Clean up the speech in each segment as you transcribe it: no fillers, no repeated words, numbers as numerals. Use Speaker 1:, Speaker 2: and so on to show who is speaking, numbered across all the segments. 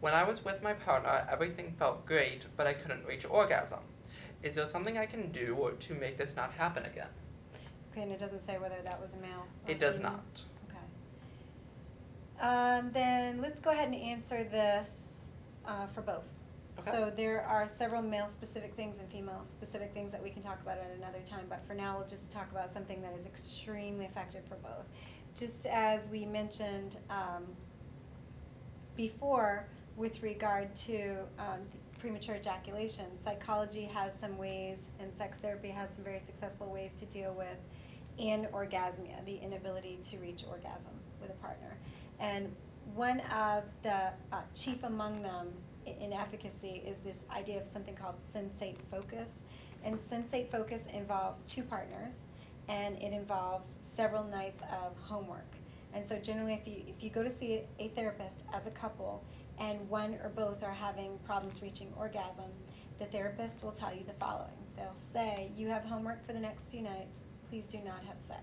Speaker 1: When I was with my partner, everything felt great, but I couldn't reach orgasm. Is there something I can do to make this not happen again?
Speaker 2: Okay, and it doesn't say whether that was a male or
Speaker 1: It does
Speaker 2: female?
Speaker 1: not.
Speaker 2: Okay. Then let's go ahead and answer this for both.
Speaker 1: Okay.
Speaker 2: So there are several male-specific things and female-specific things that we can talk about at another time, but for now we'll just talk about something that is extremely effective for both. Just as we mentioned before with regard to premature ejaculation, psychology has some ways, and sex therapy has some very successful ways to deal with anorgasmia, the inability to reach orgasm with a partner. And one of the chief among them in efficacy is this idea of something called sensate focus. And sensate focus involves two partners, and it involves several nights of homework. And so generally if you go to see a therapist as a couple and one or both are having problems reaching orgasm, the therapist will tell you the following. They'll say, you have homework for the next few nights, please do not have sex.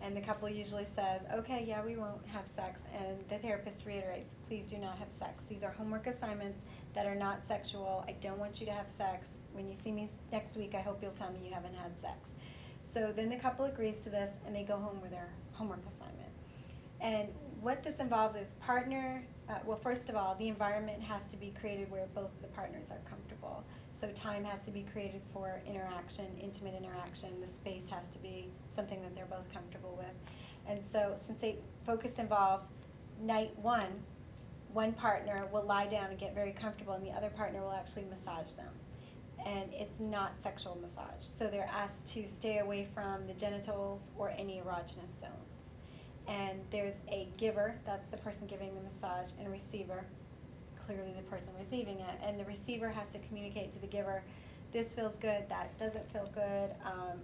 Speaker 2: And the couple usually says, okay, yeah, we won't have sex. And the therapist reiterates, please do not have sex. These are homework assignments that are not sexual. I don't want you to have sex. When you see me next week, I hope you'll tell me you haven't had sex. So then the couple agrees to this, and they go home with their homework assignment. And what this involves is well, first of all, the environment has to be created where both the partners are comfortable. So time has to be created for interaction, intimate interaction. The space has to be something that they're both comfortable with. And so sensate focus involves night one partner will lie down and get very comfortable, and the other partner will actually massage them. And it's not sexual massage. So they're asked to stay away from the genitals or any erogenous zones. And there's a giver, that's the person giving the massage, and a receiver, clearly the person receiving it. And the receiver has to communicate to the giver, this feels good, that doesn't feel good,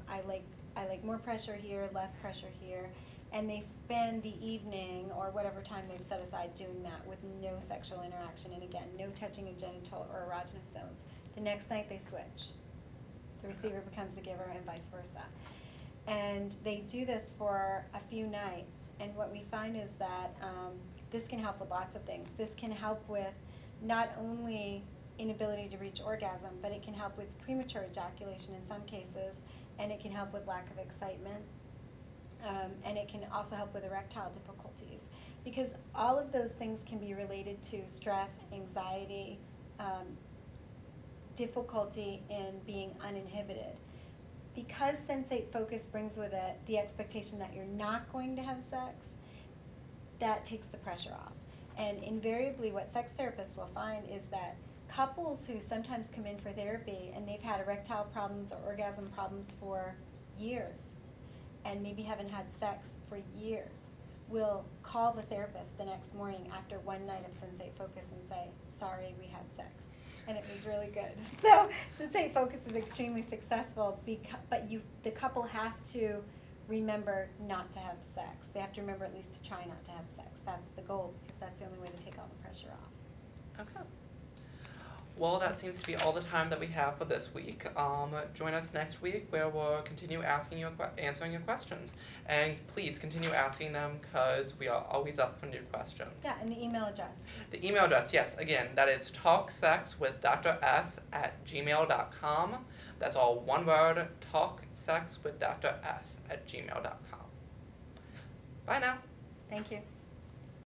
Speaker 2: I like more pressure here, less pressure here. And they spend the evening or whatever time they've set aside doing that with no sexual interaction, and again, no touching of genital or erogenous zones. The next night they switch. The receiver becomes the giver and vice versa. And they do this for a few nights. And what we find is that this can help with lots of things. This can help with not only inability to reach orgasm, but it can help with premature ejaculation in some cases, and it can help with lack of excitement, and it can also help with erectile difficulties. Because all of those things can be related to stress, anxiety, difficulty in being uninhibited. Because sensate focus brings with it the expectation that you're not going to have sex, that takes the pressure off. And invariably what sex therapists will find is that couples who sometimes come in for therapy and they've had erectile problems or orgasm problems for years and maybe haven't had sex for years will call the therapist the next morning after one night of sensate focus and say, sorry, we had sex. And it was really good. So sensate focus is extremely successful, but the couple has to remember not to have sex. They have to remember at least to try not to have sex. That's the goal, because that's the only way to take all the pressure off.
Speaker 1: Okay. Well, that seems to be all the time that we have for this week. Join us next week where we'll continue answering your questions. And please continue asking them because we are always up for new questions.
Speaker 2: Yeah, and the email address.
Speaker 1: The email address, yes, again, that is talksexwithdrs@gmail.com. That's all one word, talksexwithdrs@gmail.com. Bye now.
Speaker 2: Thank you.